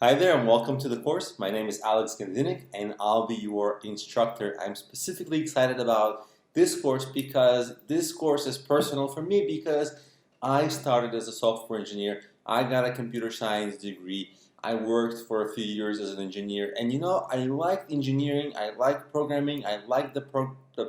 Hi there and welcome to the course. My name is Alex Gandinik and I'll be your instructor. I'm specifically excited about this course because this course is personal for me because I started as a software engineer. I got a computer science degree. I worked for a few years as an engineer and I like engineering, I like programming, I like the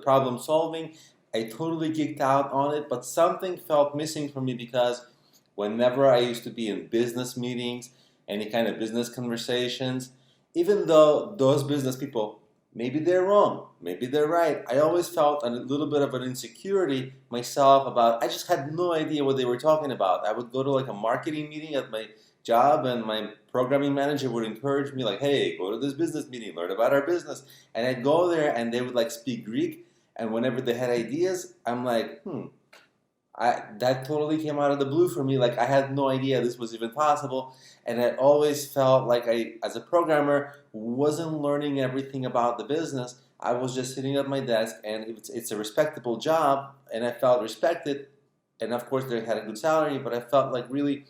problem solving. I totally geeked out on it, but something felt missing for me because whenever I used to be in business meetings, any kind of business conversations, even though those business people, maybe they're wrong, maybe they're right, I always felt a little bit of an insecurity myself about, I just had no idea what they were talking about. I would go to like a marketing meeting at my job and my programming manager would encourage me like, hey, go to this business meeting, learn about our business. And I'd go there and they would like speak Greek. And whenever they had ideas, I'm like, that totally came out of the blue for me. Like I had no idea this was even possible, and I always felt like as a programmer, wasn't learning everything about the business. I was just sitting at my desk, and it's a respectable job, and I felt respected, and of course they had a good salary, but I felt like really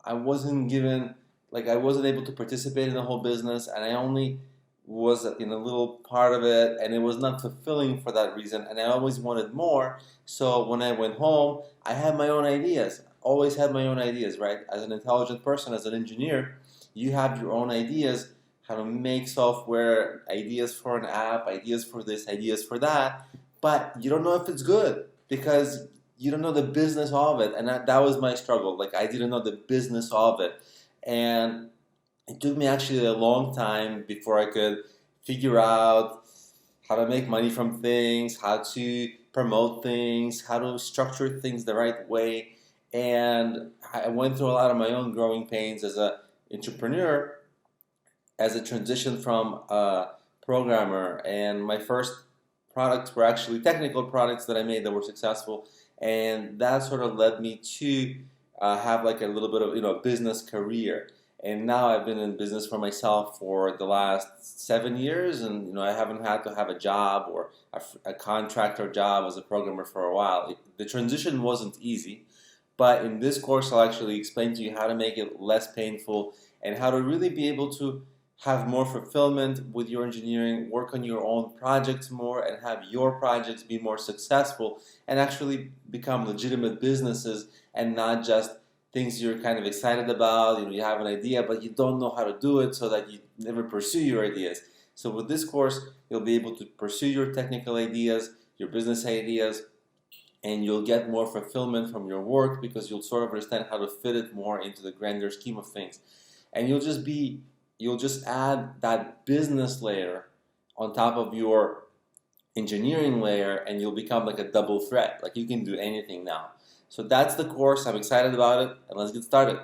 I wasn't given, like I wasn't able to participate in the whole business, and I only was in a little part of it, and it was not fulfilling for that reason, and I always wanted more. So when I went home, I had my own ideas. Always had my own ideas, right? As an intelligent person, as an engineer, you have your own ideas, how to make software, ideas for an app, ideas for this, ideas for that, but you don't know if it's good because you don't know the business of it, and that was my struggle. Like I didn't know the business of it, and it took me actually a long time before I could figure out how to make money from things, how to promote things, how to structure things the right way. And I went through a lot of my own growing pains as an entrepreneur as a transition from a programmer. And my first products were actually technical products that I made that were successful. And that sort of led me to have like a little bit of business career. And now I've been in business for myself for the last 7 years, and I haven't had to have a job or a contractor job as a programmer for a while. The transition wasn't easy, but in this course I'll actually explain to you how to make it less painful and how to really be able to have more fulfillment with your engineering, work on your own projects more, and have your projects be more successful and actually become legitimate businesses and not just things you're kind of excited about. You have an idea, but you don't know how to do it, so that you never pursue your ideas. So with this course, you'll be able to pursue your technical ideas, your business ideas, and you'll get more fulfillment from your work because you'll sort of understand how to fit it more into the grander scheme of things. And you'll just add that business layer on top of your engineering layer, and you'll become like a double threat. Like you can do anything now. So that's the course. I'm excited about it, and let's get started.